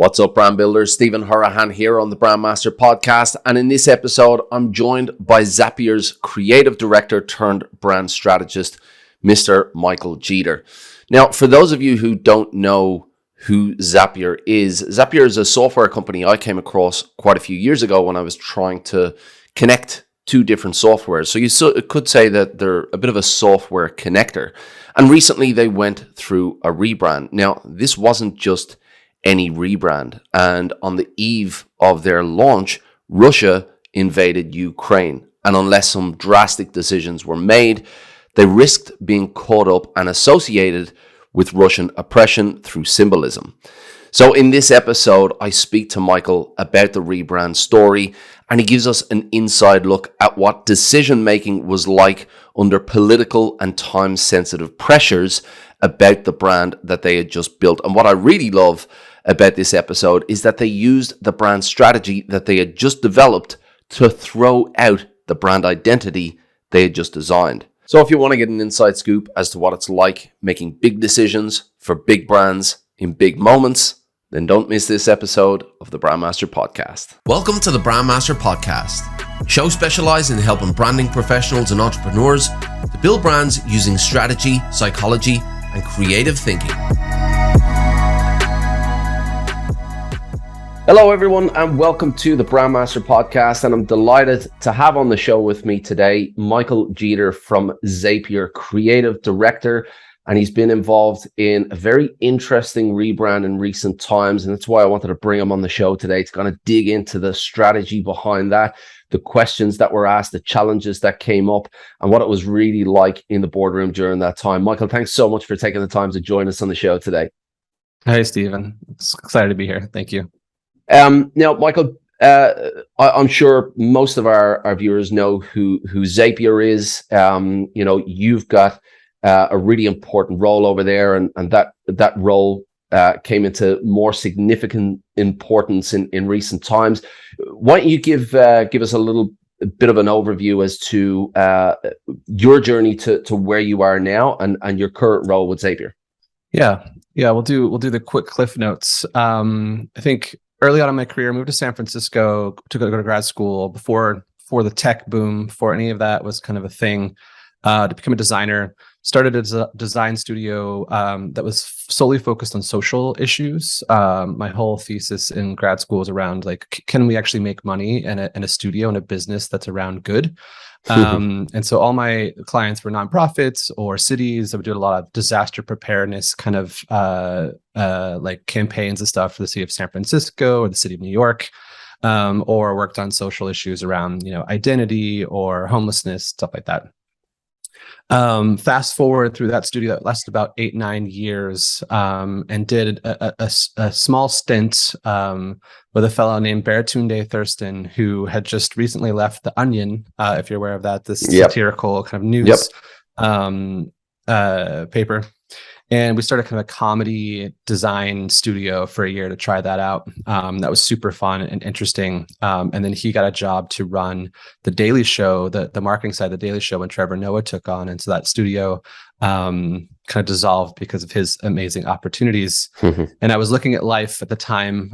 What's up, brand builders? Stephen Hurahan here on the Brand Master podcast. And in this episode, I'm joined by Zapier's creative director turned brand strategist, Mr. Michael Jeter. Now, for those of you who don't know who Zapier is a software company I came across quite a few years ago when I was trying to connect two different softwares. So you could say that they're a bit of a software connector. And recently they went through a rebrand. Now, this wasn't just any rebrand. And on the eve of their launch, Russia invaded Ukraine. And unless some drastic decisions were made, they risked being caught up and associated with Russian oppression through symbolism. So in this episode, I speak to Michael about the rebrand story, and he gives us an inside look at what decision-making was like under political and time-sensitive pressures about the brand that they had just built. And what I really love about this episode is that they used the brand strategy that they had just developed to throw out the brand identity they had just designed. So if you want to get an inside scoop as to what it's like making big decisions for big brands in big moments, then don't miss this episode of the Brand Master Podcast. Welcome to the Brand Master Podcast, a show specialized in helping branding professionals and entrepreneurs to build brands using strategy, psychology, and creative thinking. Hello, everyone, and welcome to the Brand Master Podcast. And I'm delighted to have on the show with me today, Michael Jeter from Zapier, creative director. And he's been involved in a very interesting rebrand in recent times. And that's why I wanted to bring him on the show today to kind of dig into the strategy behind that, the questions that were asked, the challenges that came up, and what it was really like in the boardroom during that time. Michael, thanks so much for taking the time to join us on the show today. Hey, Stephen. Excited to be here. Thank you. Now, Michael, I'm sure most of our viewers know who Zapier is. You've got a really important role over there, and that role came into more significant importance in recent times. Why don't you give us a little bit of an overview as to your journey to where you are now and your current role with Zapier? Yeah, we'll do the quick cliff notes. I think early on in my career, I moved to San Francisco to go to grad school before the tech boom, before any of that was kind of a thing, to become a designer. Started a design studio that was solely focused on social issues. My whole thesis in grad school was around can we actually make money in a studio and a business that's around good? And so all my clients were nonprofits or cities that would do a lot of disaster preparedness kind of campaigns and stuff for the city of San Francisco or the city of New York, or worked on social issues around identity or homelessness, stuff like that. Fast forward through that studio that lasted about 8-9 years, and did a small stint with a fellow named Baratunde Thurston, who had just recently left The Onion, if you're aware of that, this satirical kind of news paper. And we started kind of a comedy design studio for a year to try that out. That was super fun and interesting. And then he got a job to run The Daily Show, the marketing side of The Daily Show, when Trevor Noah took on. And so that studio kind of dissolved because of his amazing opportunities. And I was looking at life at the time.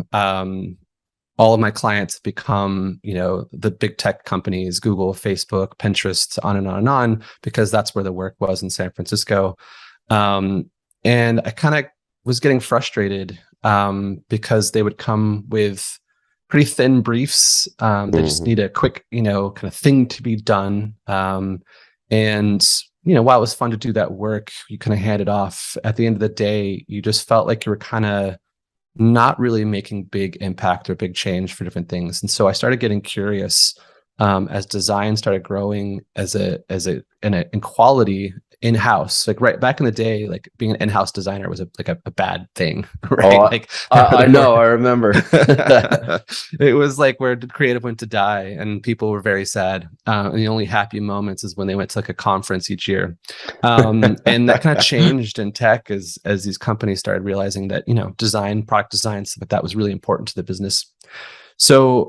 All of my clients have become, the big tech companies, Google, Facebook, Pinterest, on and on and on, because that's where the work was in San Francisco. And I kind of was getting frustrated because they would come with pretty thin briefs. They just need a quick, kind of thing to be done. And, while it was fun to do that work, you kind of hand it off. At the end of the day, you just felt like you were kind of not really making big impact or big change for different things. And so I started getting curious as design started growing in quality in-house. Right back in the day, being an in-house designer was a bad thing, right? I know, I remember. It was where the creative went to die, and people were very sad. And the only happy moments is when they went to a conference each year. And that kind of changed in tech as these companies started realizing that design, product design, stuff like that was really important to the business. So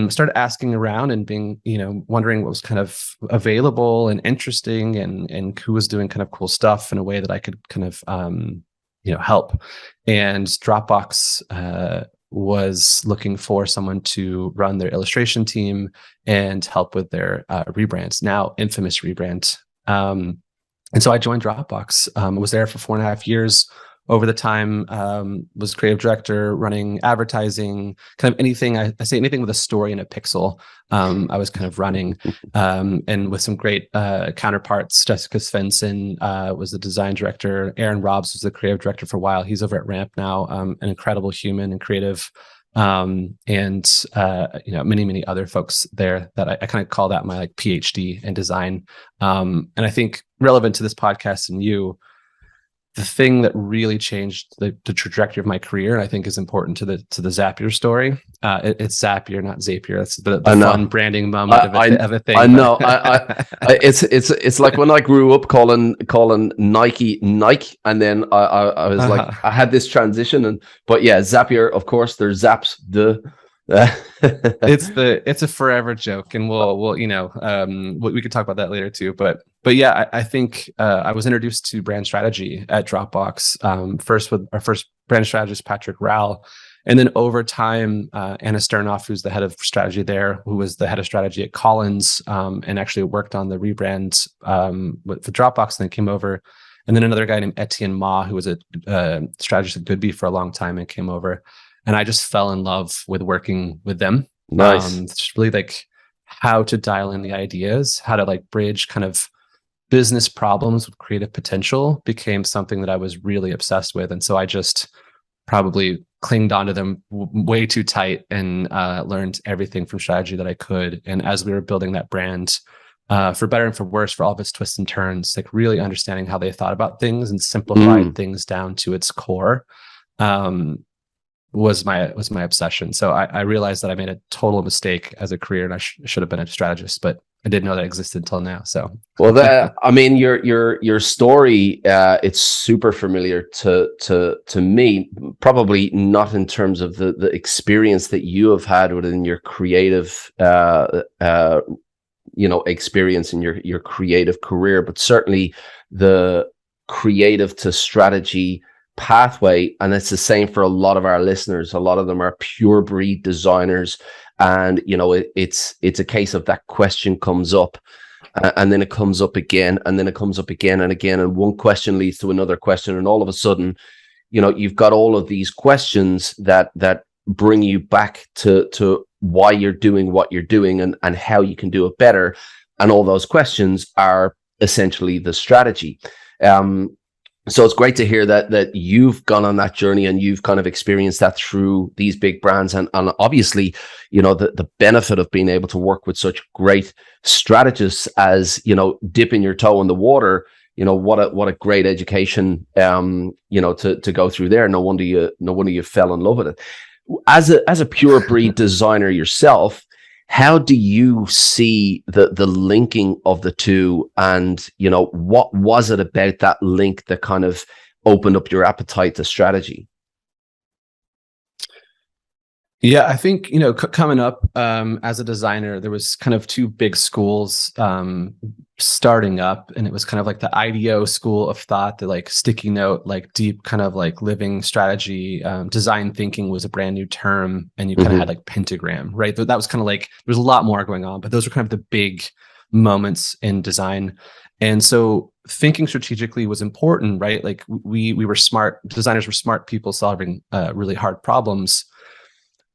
started asking around and being, wondering what was kind of available and interesting, and who was doing kind of cool stuff in a way that I could kind of, help. And Dropbox was looking for someone to run their illustration team and help with their rebrands, now infamous Rebrand. And so I joined Dropbox. Was there for 4.5 years. Over the time, was creative director, running advertising, kind of anything. I say anything with a story and a pixel. I was kind of running, and with some great counterparts. Jessica Svensson was the design director. Aaron Robbs was the creative director for a while. He's over at Ramp now. An incredible human and creative, and many other folks there that I kind of call that my like PhD in design. And I think relevant to this podcast and you, the thing that really changed the trajectory of my career, and I think is important to the Zapier story. It's Zapier, not Zapier. That's the fun branding moment of a thing. I know. It's like when I grew up calling Nike, and then I was like, I had this transition, but yeah, Zapier. Of course, there's Zaps. It's a forever joke, and we'll we could talk about that later too. But yeah, I think I was introduced to brand strategy at Dropbox, first with our first brand strategist, Patrick Rowell. And then over time, Anna Sternoff, who's the head of strategy there, who was the head of strategy at Collins, and actually worked on the rebrand for Dropbox, and then came over. And then another guy named Etienne Ma, who was a strategist at Goodby for a long time and came over. And I just fell in love with working with them. Nice. It's really like how to dial in the ideas, how to like bridge kind of business problems with creative potential became something that I was really obsessed with. And so I just probably clinged onto them way too tight and learned everything from strategy that I could. And as we were building that brand, for better and for worse, for all of its twists and turns, like really understanding how they thought about things and simplified things down to its core, was my obsession. So I realized that I made a total mistake as a career, and I should have been a strategist, but I didn't know that existed until now. So, well, I mean, your story, it's super familiar to me. Probably not in terms of the experience that you have had within your creative, experience in your creative career, but certainly the creative to strategy pathway. And it's the same for a lot of our listeners. A lot of them are pure breed designers, and it's a case of that question comes up, and then it comes up again, and then it comes up again and again, and one question leads to another question, and all of a sudden you've got all of these questions that bring you back to why you're doing what you're doing, and how you can do it better. And all those questions are essentially the strategy. So it's great to hear that you've gone on that journey and you've kind of experienced that through these big brands, and obviously, the benefit of being able to work with such great strategists as, dipping your toe in the water. What a great education, to go through there. No wonder you fell in love with it. As a pure breed designer yourself, how do you see the linking of the two? And, what was it about that link that kind of opened up your appetite to strategy? Yeah, I think, coming up as a designer, there was kind of two big schools starting up, and it was kind of like the IDEO school of thought, the like sticky note, like deep kind of like living strategy. Design thinking was a brand new term, and you kind of had like pentagram, right? That was kind of like, there's a lot more going on, but those were kind of the big moments in design. And so thinking strategically was important, right? Like we were smart, designers were smart people solving really hard problems.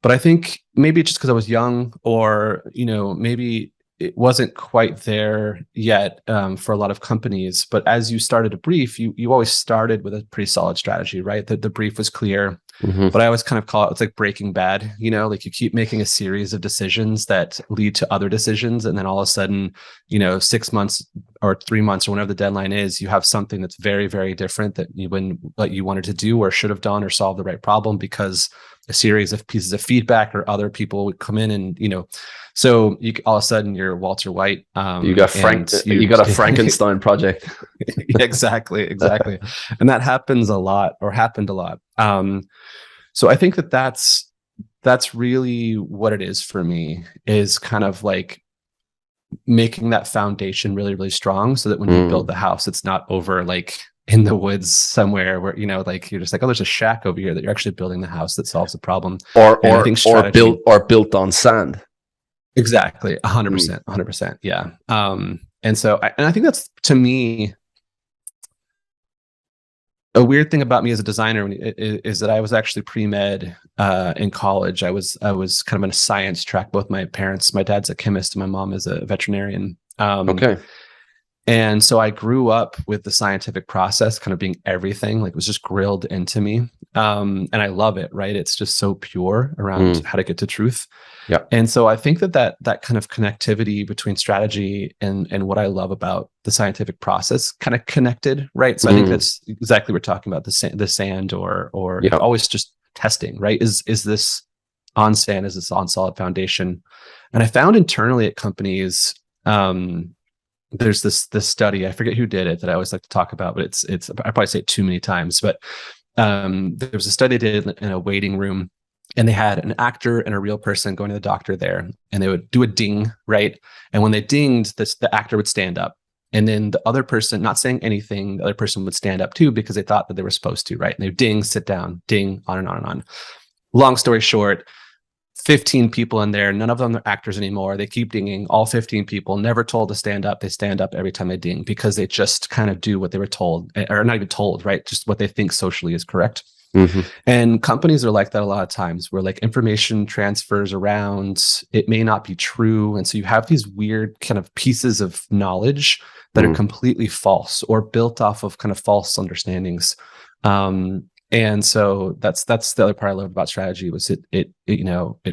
But I think maybe just because I was young, or, maybe it wasn't quite there yet for a lot of companies. But as you started a brief, you always started with a pretty solid strategy, right? The brief was clear. But I always kind of call it's like Breaking Bad, like you keep making a series of decisions that lead to other decisions. And then all of a sudden, 6 months or 3 months or whenever the deadline is, you have something that's very, very different that you wanted to do or should have done or solve the right problem, because a series of pieces of feedback or other people would come in and, so you all of a sudden you're Walter White. You got you got a Frankenstein project. Exactly. And that happened a lot. So I think that's really what it is for me, is kind of like making that foundation really, really strong, so that when you build the house, it's not over like in the woods somewhere where, like you're just like, oh, there's a shack over here that you're actually building the house that solves the problem. And I think strategy, or built on sand. exactly, 100%, 100%. Yeah. And so I think that's, to me, a weird thing about me as a designer is that I was actually pre-med in college. I was kind of in a science track. Both my parents, my dad's a chemist and my mom is a veterinarian. Okay. And so I grew up with the scientific process kind of being everything, like it was just grilled into me. And I love it, right? It's just so pure around how to get to truth. Yeah. And so I think that kind of connectivity between strategy and what I love about the scientific process kind of connected, right? So I think that's exactly what we're talking about, the sand or always just testing, right? Is this on sand? Is this on solid foundation? And I found internally at companies, there's this study, I forget who did it, that I always like to talk about, but it's I probably say it too many times, but there was a study they did in a waiting room, and they had an actor and a real person going to the doctor there, and they would do a ding, right? And when they dinged, the actor would stand up, and then the other person, not saying anything, the other person would stand up too because they thought that they were supposed to, right? And they would ding, sit down, ding, on and on and on. Long story short, 15 people in there, none of them are actors anymore. They keep dinging. All 15 people, never told to stand up. They stand up every time they ding because they just kind of do what they were told, or not even told, right? Just what they think socially is correct. And companies are like that a lot of times, where like information transfers around, it may not be true. And so you have these weird kind of pieces of knowledge that are completely false or built off of kind of false understandings. And so that's the other part I love about strategy was it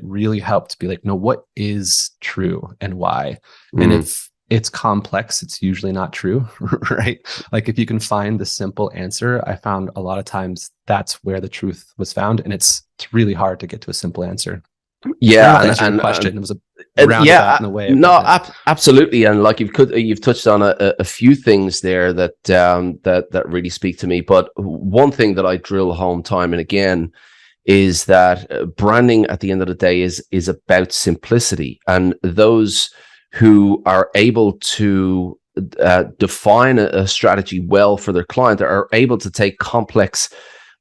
really helped be like, no, what is true and why? And if it's complex, it's usually not true, right? Like if you can find the simple answer, I found a lot of times that's where the truth was found, and it's really hard to get to a simple answer. Yeah, and question. It was a roundabout in a way. No, absolutely, and like you've touched on a few things there that really speak to me. But one thing that I drill home time and again is that branding at the end of the day is about simplicity, and those who are able to define a strategy well for their client are able to take complex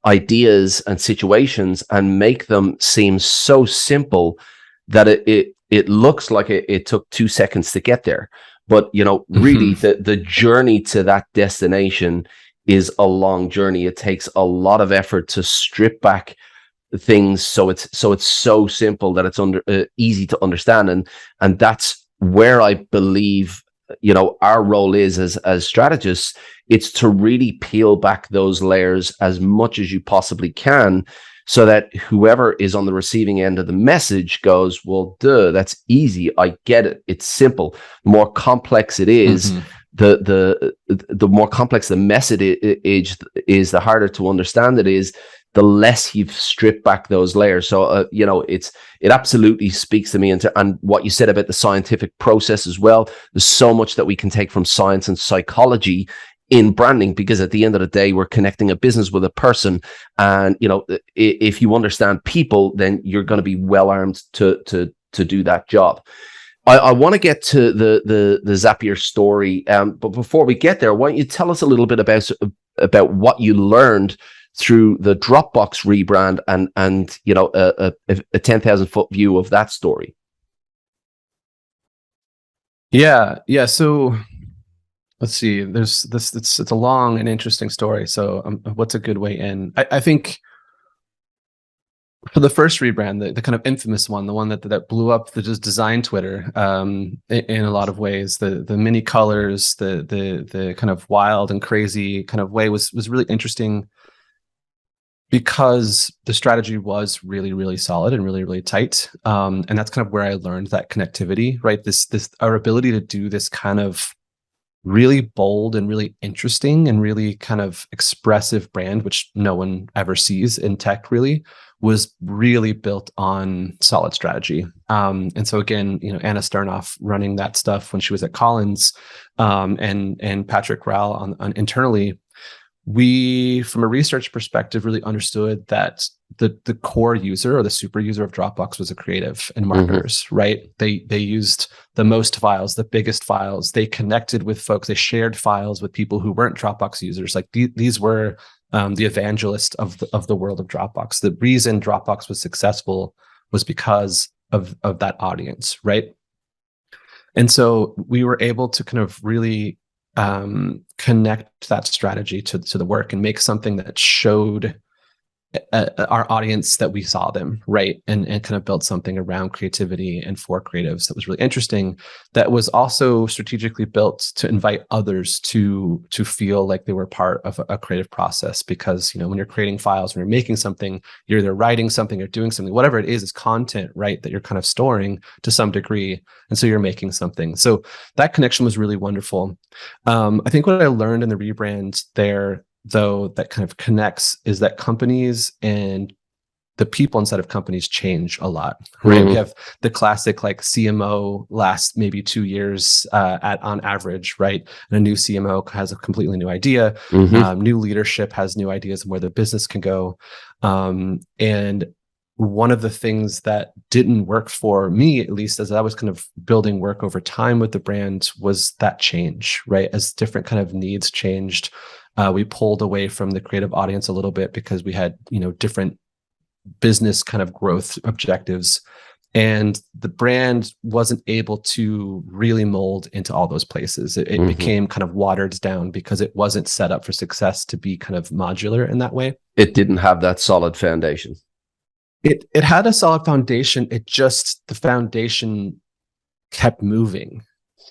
ideas and situations and make them seem so simple that it looks like it took 2 seconds to get there. But really the journey to that destination is a long journey. It takes a lot of effort to strip back things so it's so simple that it's easy to understand, and that's where I believe our role is as strategists. It's to really peel back those layers as much as you possibly can, so that whoever is on the receiving end of the message goes, well, duh, that's easy. I get it. It's simple. The more complex it is, the more complex the message is, the harder to understand it is, the less you've stripped back those layers. So, it absolutely speaks to me. And what you said about the scientific process as well, there's so much that we can take from science and psychology in branding, because at the end of the day, we're connecting a business with a person. And, if you understand people, then you're going to be well armed to do that job. I want to get to the Zapier story. But before we get there, why don't you tell us a little bit about what you learned through the Dropbox rebrand and a 10,000 foot view of that story. Yeah. So let's see. There's this. It's a long and interesting story. So what's a good way in? I think for the first rebrand, the kind of infamous one, the one that blew up the design Twitter in a lot of ways, the many colors, the kind of wild and crazy kind of way was really interesting, because the strategy was really, really solid and really, really tight. And that's kind of where I learned that connectivity, right? This our ability to do this kind of really bold and really interesting and really kind of expressive brand, which no one ever sees in tech really, was really built on solid strategy. And so again, Anna Sternoff running that stuff when she was at Collins, and Patrick Rowell on internally, we, from a research perspective, really understood that the core user or the super user of Dropbox was a creative and marketers, right? They used the most files, the biggest files. They connected with folks. They shared files with people who weren't Dropbox users. Like these were the evangelists of the world of Dropbox. The reason Dropbox was successful was because of that audience, right? And so we were able to kind of really connect that strategy to the work and make something that showed our audience that we saw them, right? And kind of built something around creativity and for creatives that was really interesting, that was also strategically built to invite others to feel like they were part of a creative process. Because, you know, when you're creating files, when you're making something, you're either writing something or doing something, whatever it is content, right? That you're kind of storing to some degree. And so you're making something. So that connection was really wonderful. I think what I learned in the rebrand there, though, that kind of connects, is that companies and the people inside of companies change a lot, right? We have the classic like CMO last maybe 2 years on average, right? And a new CMO has a completely new idea. New leadership has new ideas on where the business can go. And one of the things that didn't work for me, at least as I was kind of building work over time with the brand, was that change, right? As different kind of needs changed, we pulled away from the creative audience a little bit because we had, you know, different business kind of growth objectives, and the brand wasn't able to really mold into all those places. It became kind of watered down because it wasn't set up for success to be kind of modular in that way. It didn't have that solid foundation. It had a solid foundation. The foundation kept moving.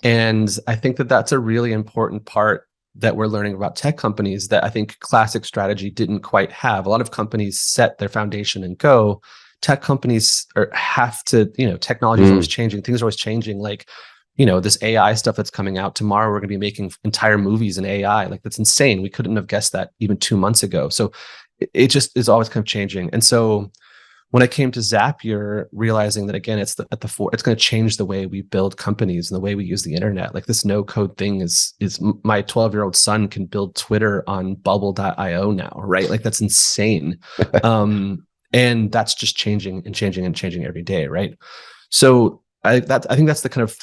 And I think that that's a really important part that we're learning about tech companies that I think classic strategy didn't quite have. A lot of companies set their foundation and go. Tech companies have to, you know, technology is always changing. Things are always changing. Like, you know, this AI stuff that's coming out tomorrow, we're going to be making entire movies in AI. Like, that's insane. We couldn't have guessed that even 2 months ago. So it just is always kind of changing. And so when I came to Zapier, realizing that again, it's going to change the way we build companies and the way we use the internet. Like, this no code thing is my 12-year-old son can build Twitter on bubble.io now, right? Like, that's insane. And that's just changing and changing and changing every day, right? So I think that's the kind of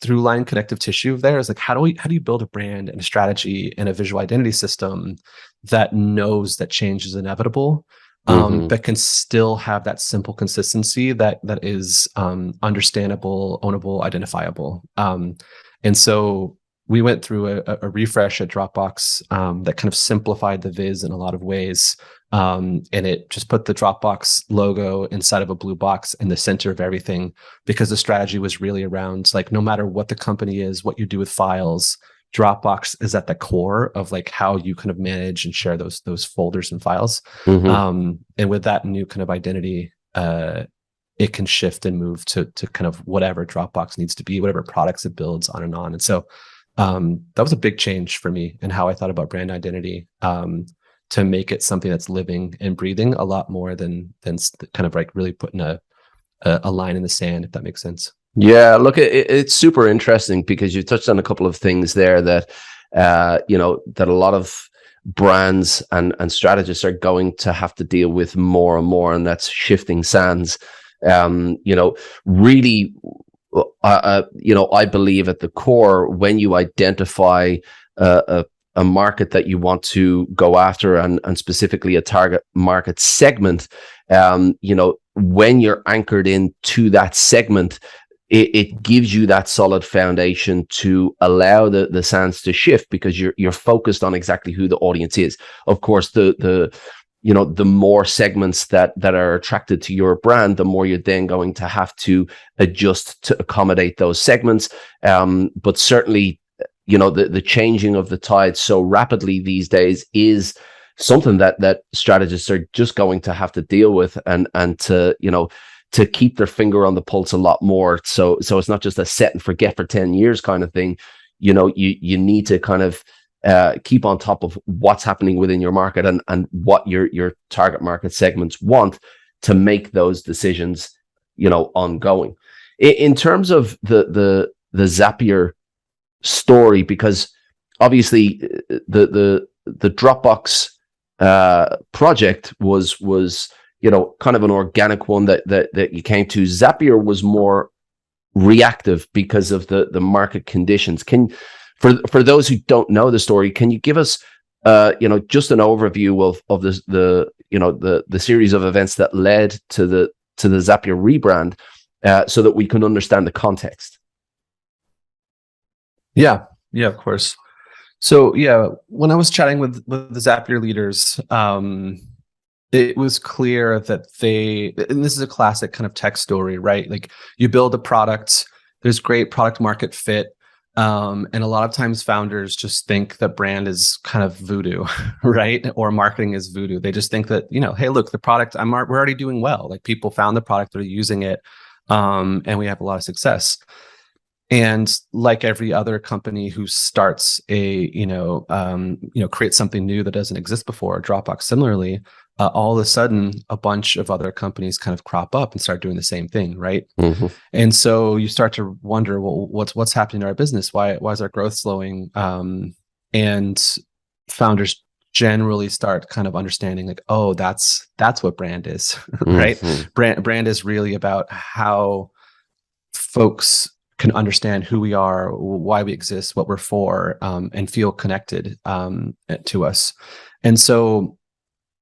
through line connective tissue there, is like, how do you build a brand and a strategy and a visual identity system that knows that change is inevitable, that can still have that simple consistency that is understandable, ownable, identifiable. And so we went through a refresh at Dropbox that kind of simplified the viz in a lot of ways. And it just put the Dropbox logo inside of a blue box in the center of everything, because the strategy was really around, like, no matter what the company is, what you do with files, Dropbox is at the core of like how you kind of manage and share those folders and files. And with that new kind of identity, it can shift and move to kind of whatever Dropbox needs to be, whatever products it builds, on and on. And so that was a big change for me in how I thought about brand identity, to make it something that's living and breathing a lot more than kind of like really putting a line in the sand, if that makes sense. Yeah, look, it's super interesting because you touched on a couple of things there that, you know, that a lot of brands and strategists are going to have to deal with more and more, and that's shifting sands. You know, really, you know, I believe at the core, when you identify a market that you want to go after, and specifically a target market segment, you know, when you're anchored into that segment, it gives you that solid foundation to allow the sands to shift, because you're focused on exactly who the audience is. Of course, the you know, the more segments that are attracted to your brand, the more you're then going to have to adjust to accommodate those segments. But certainly, you know, the changing of the tide so rapidly these days is something that strategists are just going to have to deal with, and to, you know, to keep their finger on the pulse a lot more. So it's not just a set and forget for 10 years kind of thing. You know, you need to kind of keep on top of what's happening within your market and what your target market segments want, to make those decisions, you know, ongoing. In terms of the Zapier story, because obviously the Dropbox project was kind of an organic one that you came to. Zapier was more reactive because of the market conditions. For those who don't know the story, can you give us just an overview of the series of events that led to the Zapier rebrand, so that we can understand the context? Yeah, of course. So when I was chatting with the Zapier leaders, it was clear that and this is a classic kind of tech story, right? Like, you build a product, there's great product market fit. And a lot of times founders just think that brand is kind of voodoo, right? Or marketing is voodoo. They just think that, hey, look, the product, we're already doing well. Like, people found the product, they're using it, and we have a lot of success. And like every other company who starts create something new that doesn't exist before, Dropbox similarly, all of a sudden a bunch of other companies kind of crop up and start doing the same thing, right? Mm-hmm. And so you start to wonder, well, what's happening to our business? Why is our growth slowing? And founders generally start kind of understanding, like, oh, that's what brand is, right? Mm-hmm. Brand is really about how folks can understand who we are, why we exist, what we're for, and feel connected to us. And so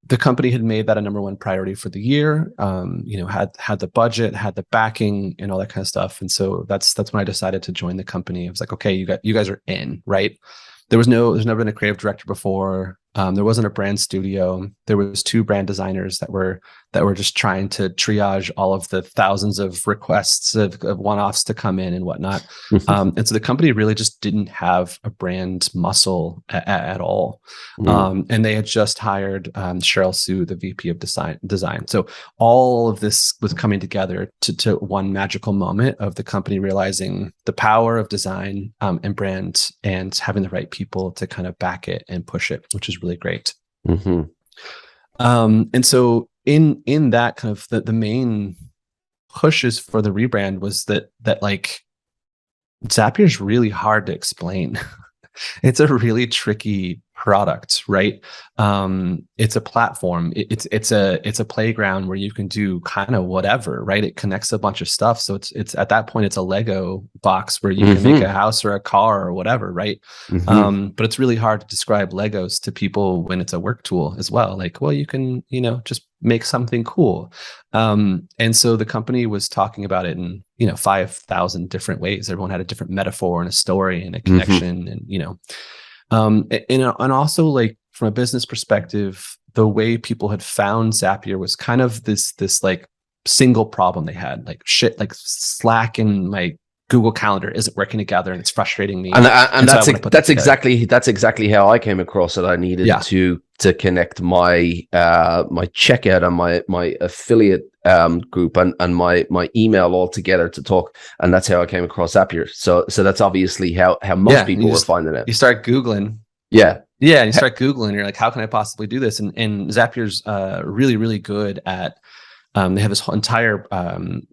the company had made that a number one priority for the year. Had the budget, had the backing, and all that kind of stuff. And so that's when I decided to join the company. I was like, okay, you guys are in, right? There's never been a creative director before. There wasn't a brand studio. There was 2 brand designers that were just trying to triage all of the thousands of requests of one-offs to come in and whatnot. And so the company really just didn't have a brand muscle at all. And they had just hired Cheryl Sue, the VP of design. So all of this was coming together to one magical moment of the company realizing the power of design and brand, and having the right people to kind of back it and push it, which is really great. Mm-hmm. And so in that kind of the main pushes for the rebrand was that like, Zapier is really hard to explain. It's a really tricky product, right? It's a platform. It's a playground where you can do kind of whatever, right? It connects a bunch of stuff. So it's at that point, it's a Lego box where you can make a house or a car or whatever, right? But it's really hard to describe Legos to people when it's a work tool as well. Like, well, you can, just make something cool. And so the company was talking about it in 5,000 different ways. Everyone had a different metaphor and a story and a connection, and also, like, from a business perspective, the way people had found Zapier was kind of this like single problem they had, like, shit, like Slack and my Google Calendar isn't working together and it's frustrating me. And so that's exactly how I came across it. I needed to connect my my checkout and my affiliate group and my email all together to talk, and that's how I came across Zapier. So that's obviously how most people were finding it. You start Googling. Yeah, and you start Googling. You're like, how can I possibly do this? And Zapier's really, really good at. They have this whole entire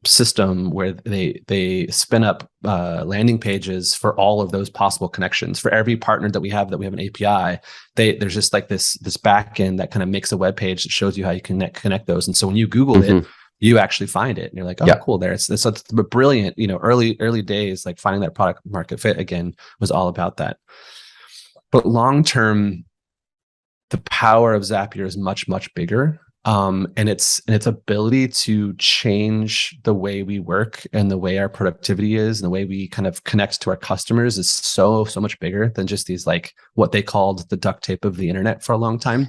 system where they spin up landing pages for all of those possible connections. For every partner that we have an API, there's just like this backend that kind of makes a web page that shows you how you connect those. And so when you Google it, you actually find it, and you're like, oh, cool. There, it's brilliant. Early days, like finding that product market fit again was all about that. But long term, the power of Zapier is much, much bigger. And its ability to change the way we work and the way our productivity is and the way we kind of connect to our customers is so much bigger than just these, like, what they called the duct tape of the internet for a long time.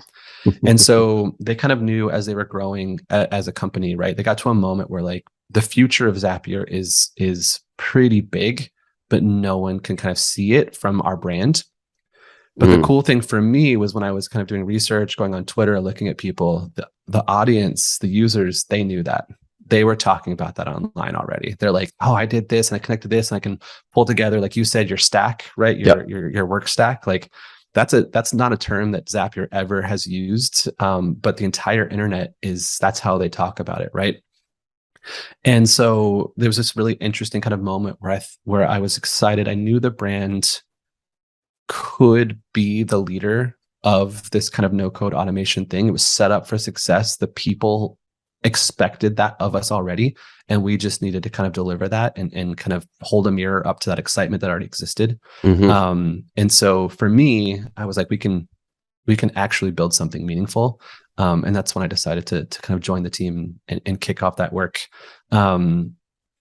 And so they kind of knew as they were growing as a company, right? They got to a moment where, like, the future of Zapier is pretty big, but no one can kind of see it from our brand. But the cool thing for me was when I was kind of doing research, going on Twitter, looking at people, the audience, the users, they knew that. They were talking about that online already. They're like, oh, I did this and I connected this and I can pull together, like you said, your stack, right? Your work stack. Like, that's not a term that Zapier ever has used. But the entire internet that's how they talk about it, right? And so there was this really interesting kind of moment where I was excited. I knew the brand could be the leader of this kind of no-code automation thing. It was set up for success. The people expected that of us already, and we just needed to kind of deliver that and kind of hold a mirror up to that excitement that already existed. And so for me, I was like, we can actually build something meaningful. And that's when I decided to kind of join the team and kick off that work.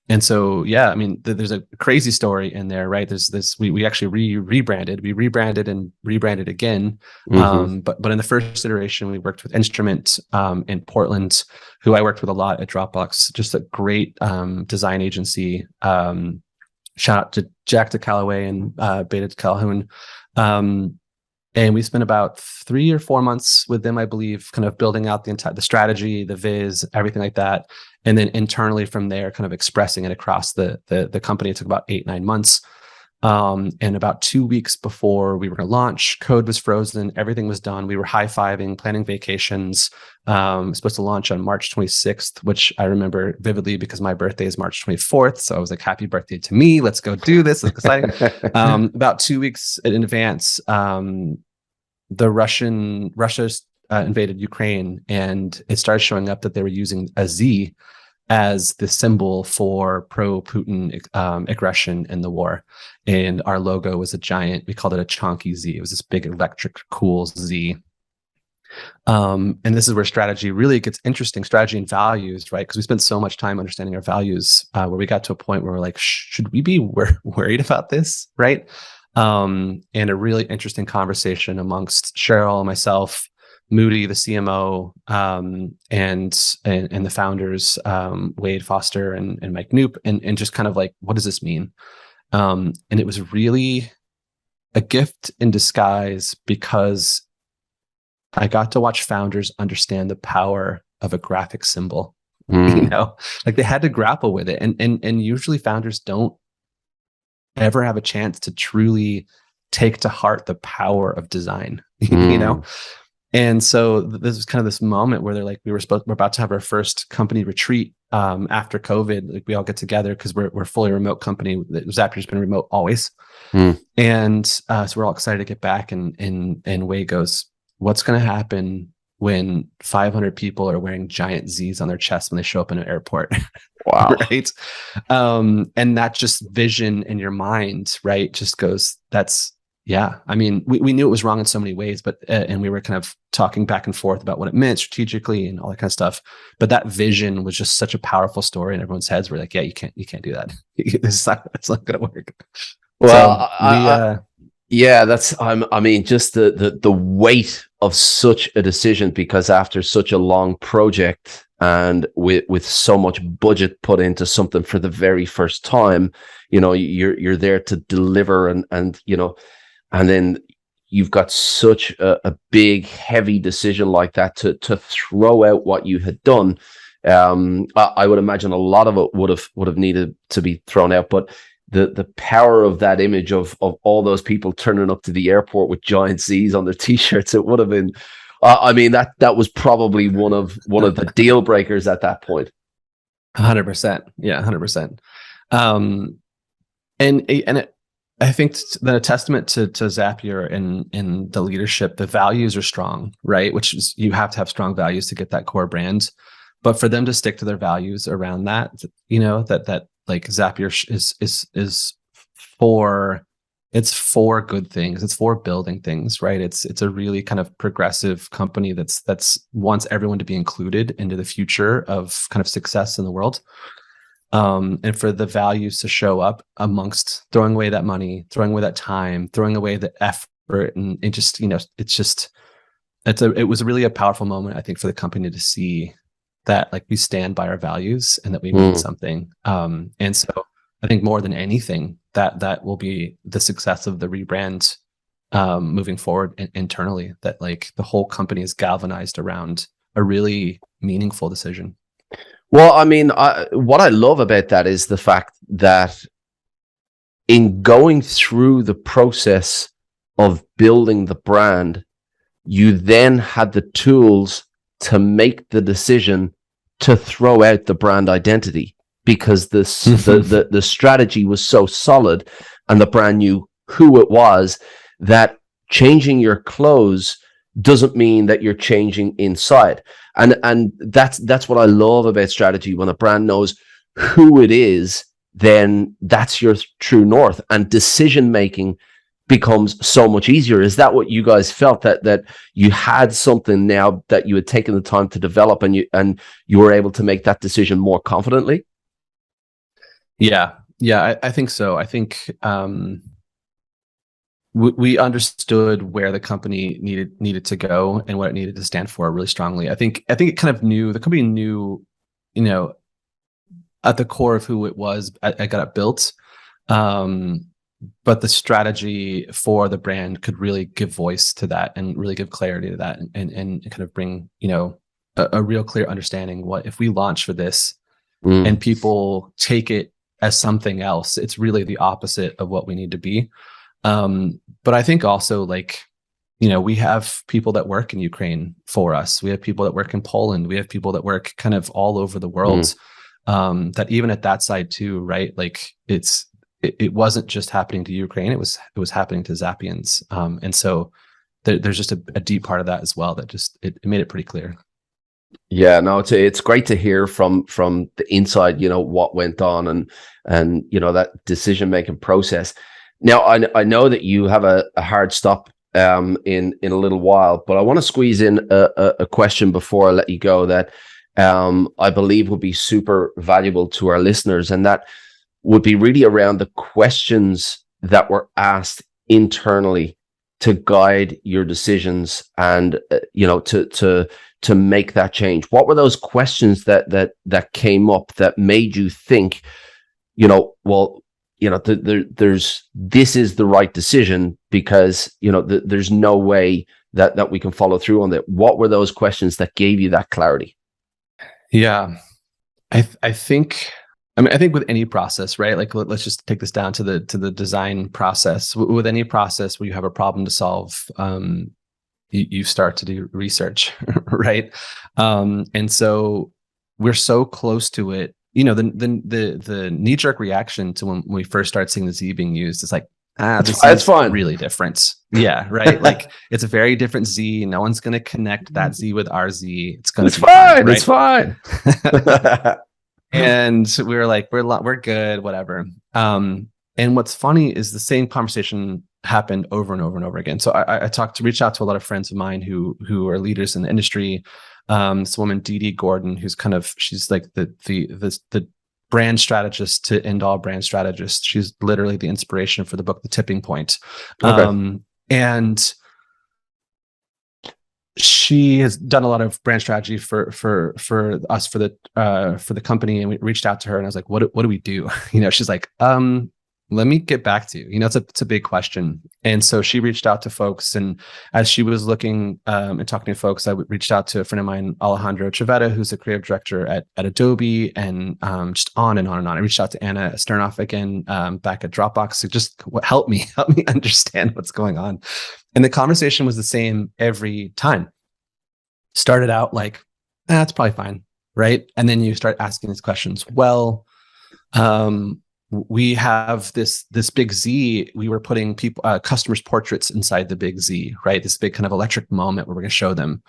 And so, yeah, I mean, there's a crazy story in there, right? There's this, we actually rebranded and rebranded again. But in the first iteration, we worked with Instrument in Portland, who I worked with a lot at Dropbox, just a great design agency. Shout out to Jack DeCallaway and Beta Calhoun. And we spent about 3 or 4 months with them, I believe, kind of building out the strategy, the viz, everything like that. And then internally from there, kind of expressing it across the company. It took about 8-9 months. And about 2 weeks before we were going to launch, code was frozen, everything was done. We were high-fiving, planning vacations. Supposed to launch on March 26th, which I remember vividly because my birthday is March 24th. So I was like, happy birthday to me. Let's go do this. It's exciting. About 2 weeks in advance, Russia invaded Ukraine, and it started showing up that they were using a Z as the symbol for pro-Putin aggression in the war. And our logo was a giant, we called it a chonky Z. It was this big electric cool Z. And this is where strategy really gets interesting, strategy and values, right? Because we spent so much time understanding our values, where we got to a point where we're like, should we be worried about this, right? And a really interesting conversation amongst Cheryl, myself, Moody, the CMO, and the founders, Wade Foster and Mike Knoop, and just kind of like, what does this mean? And it was really a gift in disguise, because I got to watch founders understand the power of a graphic symbol. You know, like they had to grapple with it, and usually founders don't ever have a chance to truly take to heart the power of design. You know. And so this was kind of this moment where they're like, we're about to have our first company retreat after COVID. Like we all get together because we're a fully remote company. Zapier's been remote always. And so we're all excited to get back. And Wade goes, what's going to happen when 500 people are wearing giant Z's on their chest when they show up in an airport? Wow. Right. And that just vision in your mind, right, just goes, yeah, I mean, we knew it was wrong in so many ways, but and we were kind of talking back and forth about what it meant strategically and all that kind of stuff. But that vision was just such a powerful story in everyone's heads. We're like, yeah, you can't do that. It's not going to work. Well, yeah, that's I mean, just the weight of such a decision, because after such a long project and with so much budget put into something for the very first time, you know, you're there to deliver and you know. And then you've got such a big, heavy decision like that to throw out what you had done. I would imagine a lot of it would have needed to be thrown out. But the power of that image of all those people turning up to the airport with giant Z's on their t-shirts, it would have been. I mean, that was probably one of the deal breakers at that point. 100%, yeah, 100%. I think that a testament to Zapier and the leadership, the values are strong, right? Which is, you have to have strong values to get that core brand. But for them to stick to their values around that, you know, that like Zapier is for good things. It's for building things, right? It's a really kind of progressive company that's wants everyone to be included into the future of kind of success in the world. And for the values to show up amongst throwing away that money, throwing away that time, throwing away the effort, and just, you know, it was really a powerful moment, I think, for the company to see that like we stand by our values and that we mean something. And so I think more than anything, that will be the success of the rebrand moving forward internally, that like the whole company is galvanized around a really meaningful decision. Well, I mean, what I love about that is the fact that in going through the process of building the brand, you then had the tools to make the decision to throw out the brand identity, because the strategy was so solid and the brand knew who it was, that changing your clothes doesn't mean that you're changing inside. And that's what I love about strategy. When a brand knows who it is, then that's your true north, and decision making becomes so much easier. Is that what you guys felt, that you had something now that you had taken the time to develop, and you were able to make that decision more confidently? Yeah, I think so. I think we understood where the company needed to go and what it needed to stand for really strongly. I think it kind of knew, the company knew, at the core of who it was. I got it built. But the strategy for the brand could really give voice to that and really give clarity to that, and kind of bring, a real clear understanding. What if we launch for this and people take it as something else? It's really the opposite of what we need to be. But I think also, we have people that work in Ukraine for us. We have people that work in Poland. We have people that work kind of all over the world. That even at that side too, right? It wasn't just happening to Ukraine. It was happening to Zapians. And so there's just a deep part of that as well that just, it made it pretty clear. Yeah, no, it's great to hear from the inside, what went on, and that decision making process. Now, I know that you have a hard stop in a little while, but I want to squeeze in a question before I let you go that I believe will be super valuable to our listeners, and that would be really around the questions that were asked internally to guide your decisions and to make that change. What were those questions that came up that made you think, this is the right decision, because there's no way that we can follow through on that? What were those questions that gave you that clarity? Yeah, I think with any process, right? Let's just take this down to the design process. With any process where you have a problem to solve, you start to do research, right? And so we're so close to it. The knee-jerk reaction to when we first started seeing the Z being used is this is fine. Really different. Yeah, right. It's a very different Z. No one's going to connect that Z with our Z. It's going to be fine. Right? It's fine. And we were like, we're good, whatever. And what's funny is the same conversation happened over and over and over again. So I reached out to a lot of friends of mine who are leaders in the industry. This woman, Dee Gordon, she's like the brand strategist to end all brand strategists. She's literally the inspiration for the book, The Tipping Point. Okay. And she has done a lot of brand strategy for us, for the company. And we reached out to her and I was like, what do we do? She's like, let me get back to you. It's a big question. And so she reached out to folks. And as she was looking and talking to folks, I reached out to a friend of mine, Alejandro Chavetta, who's a creative director at Adobe, and just on and on and on. I reached out to Anna Sternoff again, back at Dropbox, to just help me understand what's going on. And the conversation was the same every time. Started out like, that's probably fine, right? And then you start asking these questions. Well, we have this big Z. We were putting customers' portraits inside the big Z, right? This big kind of electric moment where we're going to show them.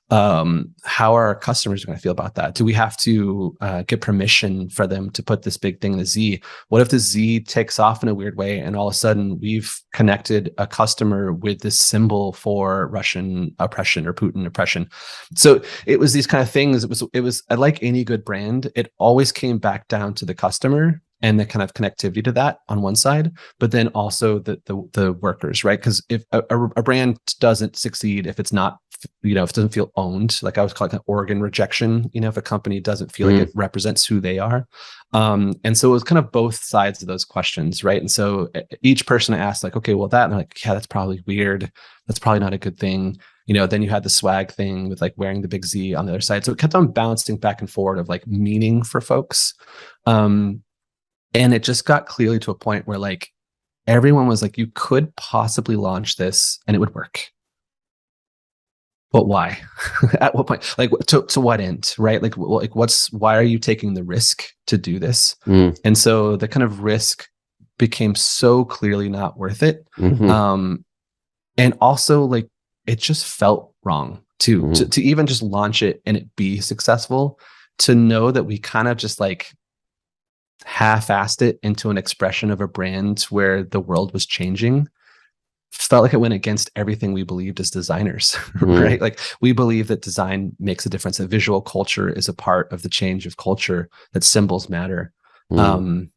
How are our customers going to feel about that? Do we have to get permission for them to put this big thing in the Z? What if the Z takes off in a weird way and all of a sudden we've connected a customer with this symbol for Russian oppression or Putin oppression? So it was these kind of things. It was like any good brand, it always came back down to the customer and the kind of connectivity to that on one side, but then also the workers, right? Because if a brand doesn't succeed if it's not, if it doesn't feel owned, like I was calling it organ rejection, if a company doesn't feel like it represents who they are. And so it was kind of both sides of those questions, right? And so each person asked like, okay, well that, and they're like, yeah, that's probably weird. That's probably not a good thing. Then you had the swag thing with like wearing the big Z on the other side. So it kept on bouncing back and forward of like meaning for folks. And it just got clearly to a point where like everyone was like, you could possibly launch this and it would work. But why? At what point? Like to what end, right? Like why are you taking the risk to do this? And so the kind of risk became so clearly not worth it. And also like it just felt wrong to even just launch it and it be successful, to know that we kind of just like half-assed it into an expression of a brand where the world was changing, felt like it went against everything we believed as designers, right? Like, we believe that design makes a difference, that visual culture is a part of the change of culture, that symbols matter. And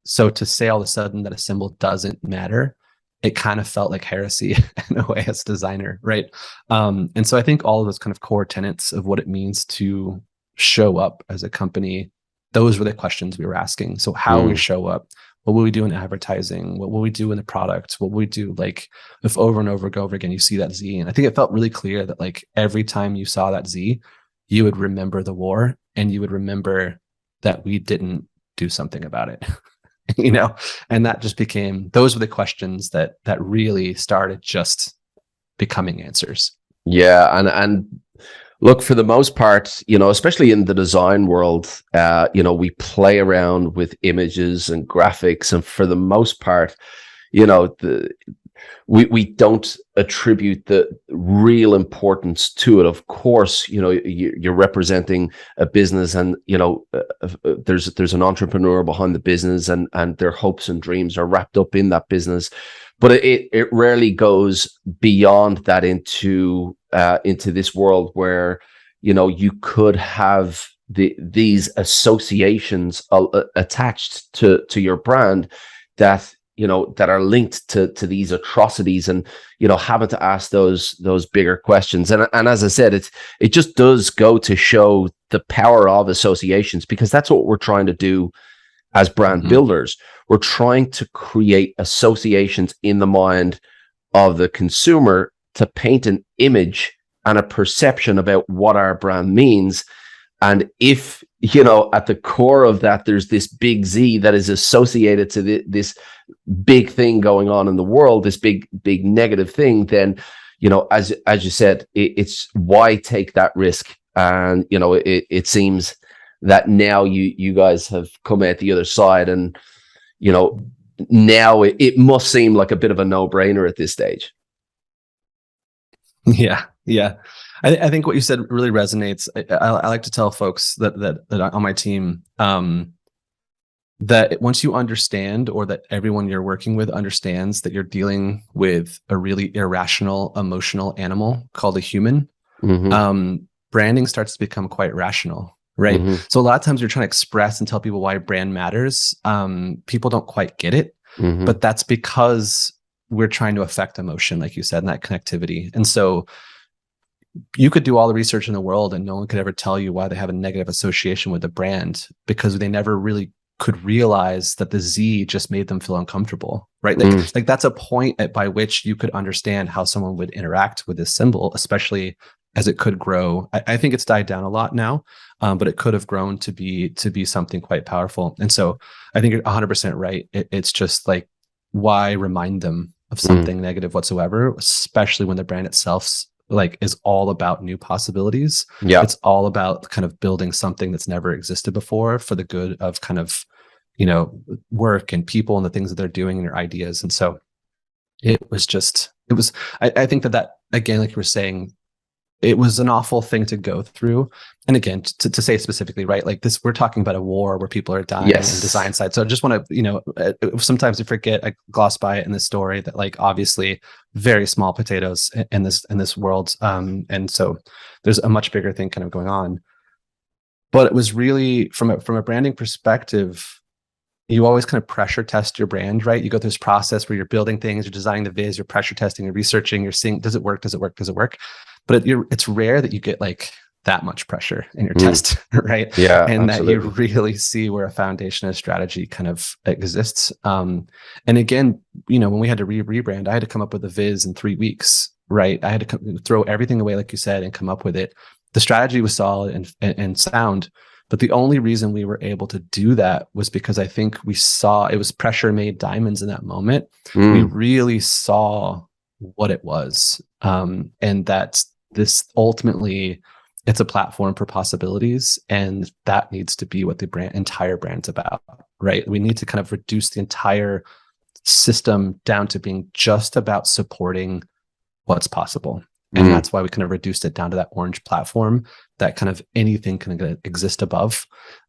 so to say all of a sudden that a symbol doesn't matter, it kind of felt like heresy in a way as a designer, right? And so I think all of those kind of core tenets of what it means to show up as a company, those were the questions we were asking. So how will we show up? What will we do in advertising? What will we do in the product? What will we do, like, if over and over again you see that Z? And I think it felt really clear that, like, every time you saw that Z, you would remember the war, and you would remember that we didn't do something about it. You know, and that just became, those were the questions that really started just becoming answers. Yeah, and look, for the most part, you know, especially in the design world, you know, we play around with images and graphics, and for the most part, you know, we don't attribute the real importance to it. Of course, you know, you're representing a business, and you know, there's an entrepreneur behind the business, and their hopes and dreams are wrapped up in that business, but it rarely goes beyond that into this world where, you know, you could have these associations attached to your brand that, you know, that are linked to these atrocities, and, you know, having to ask those bigger questions. And as I said, it just does go to show the power of associations, because that's what we're trying to do as brand builders. We're trying to create associations in the mind of the consumer to paint an image and a perception about what our brand means. And if, you know, at the core of that, there's this big Z that is associated to this big thing going on in the world, this big negative thing, then, you know, as you said, it's why take that risk? And, you know, it seems that now you guys have come out the other side, and, you know, now it must seem like a bit of a no-brainer at this stage. Yeah. I think what you said really resonates. I like to tell folks that on my team, that once you understand, or that everyone you're working with understands, that you're dealing with a really irrational, emotional animal called a human, branding starts to become quite rational, right? So a lot of times you're trying to express and tell people why brand matters. People don't quite get it, but that's because we're trying to affect emotion, like you said, and that connectivity. And so you could do all the research in the world, and no one could ever tell you why they have a negative association with the brand, because they never really could realize that the Z just made them feel uncomfortable, right? Like that's a point by which you could understand how someone would interact with this symbol, especially as it could grow. I think it's died down a lot now, but it could have grown to be something quite powerful. And so I think you're 100% right. It's just like, why remind them of something negative whatsoever, especially when the brand itself like is all about new possibilities. Yeah, it's all about kind of building something that's never existed before for the good of kind of, you know, work and people and the things that they're doing and their ideas. And so I think that again, like you were saying, it was an awful thing to go through. And again, to say specifically, right, like this, we're talking about a war where people are dying on the design side. So I just want to, you know, sometimes we forget, I gloss by it in this story, that like obviously very small potatoes in this world. And so there's a much bigger thing kind of going on. But it was really from a branding perspective, you always kind of pressure test your brand, right? You go through this process where you're building things, you're designing the viz, you're pressure testing, you're researching, you're seeing, does it work? But it's rare that you get like that much pressure in your test, right? Yeah, and absolutely. That you really see where a foundation of strategy kind of exists. And again, you know, when we had to rebrand, I had to come up with a viz in 3 weeks, right? I had to throw everything away, like you said, and come up with it. The strategy was solid and sound, but the only reason we were able to do that was because I think we saw it was pressure made diamonds in that moment. We really saw what it was, and that this ultimately, it's a platform for possibilities, and that needs to be what the entire brand's about, right? We need to kind of reduce the entire system down to being just about supporting what's possible. And that's why we kind of reduced it down to that orange platform that kind of anything can exist above.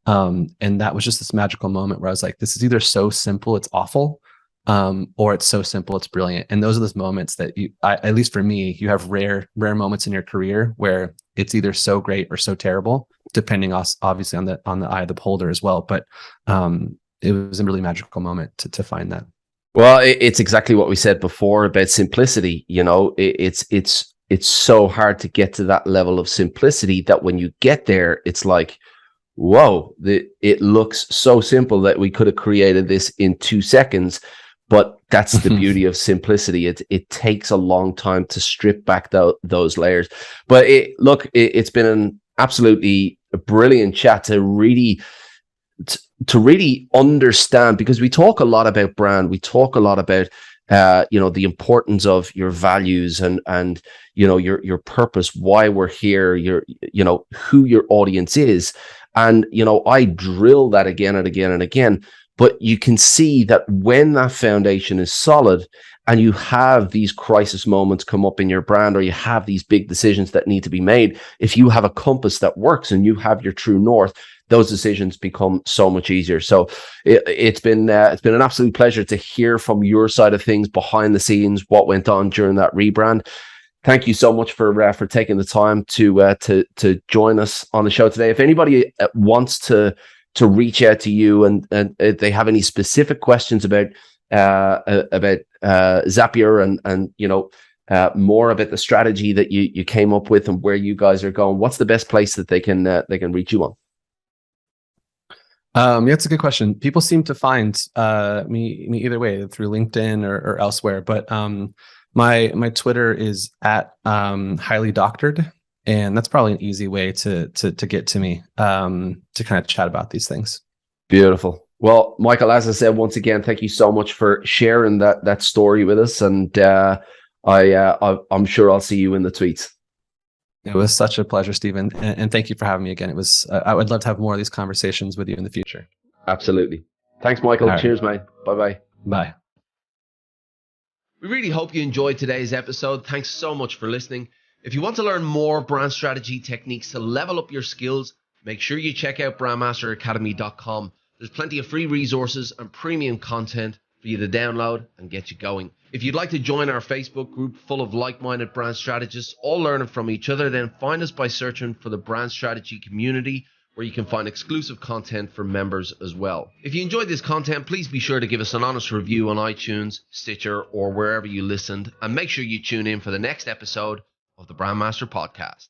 And that was just this magical moment where I was like, this is either so simple, it's awful, or it's so simple, it's brilliant. And those are those moments that at least for me, you have rare moments in your career where it's either so great or so terrible, depending obviously on the eye of the beholder as well. But it was a really magical moment to find that. Well, it's exactly what we said before about simplicity. It's so hard to get to that level of simplicity that when you get there, it's like, whoa, it looks so simple that we could have created this in 2 seconds. But that's the beauty of simplicity. It takes a long time to strip back those layers. But it's been an absolutely brilliant chat to really understand, because we talk a lot about brand. We talk a lot about the importance of your values and your purpose, why we're here, who your audience is. And, I drill that again and again and again, but you can see that when that foundation is solid and you have these crisis moments come up in your brand, or you have these big decisions that need to be made, if you have a compass that works and you have your true north, those decisions become so much easier. So it's been an absolute pleasure to hear from your side of things, behind the scenes, what went on during that rebrand. Thank you so much for taking the time to join us on the show today. If anybody wants to reach out to you and if they have any specific questions about Zapier and more about the strategy that you came up with and where you guys are going, what's the best place that they can reach you on? Yeah, it's a good question. People seem to find me either way, through LinkedIn or elsewhere. But my Twitter is at highly doctored, and that's probably an easy way to get to me, to kind of chat about these things. Beautiful. Well, Michael, as I said, once again, thank you so much for sharing that story with us, and I'm sure I'll see you in the tweets. It was such a pleasure, Stephen, and thank you for having me again. It was I would love to have more of these conversations with you in the future. Absolutely. Thanks, Michael. All Cheers, right. Mate. Bye-bye. Bye. We really hope you enjoyed today's episode. Thanks so much for listening. If you want to learn more brand strategy techniques to level up your skills, make sure you check out brandmasteracademy.com. There's plenty of free resources and premium content for you to download and get you going. If you'd like to join our Facebook group full of like-minded brand strategists, all learning from each other, then find us by searching for the Brand Strategy Community, where you can find exclusive content for members as well. If you enjoyed this content, please be sure to give us an honest review on iTunes, Stitcher, or wherever you listened, and make sure you tune in for the next episode of the Brandmaster Podcast.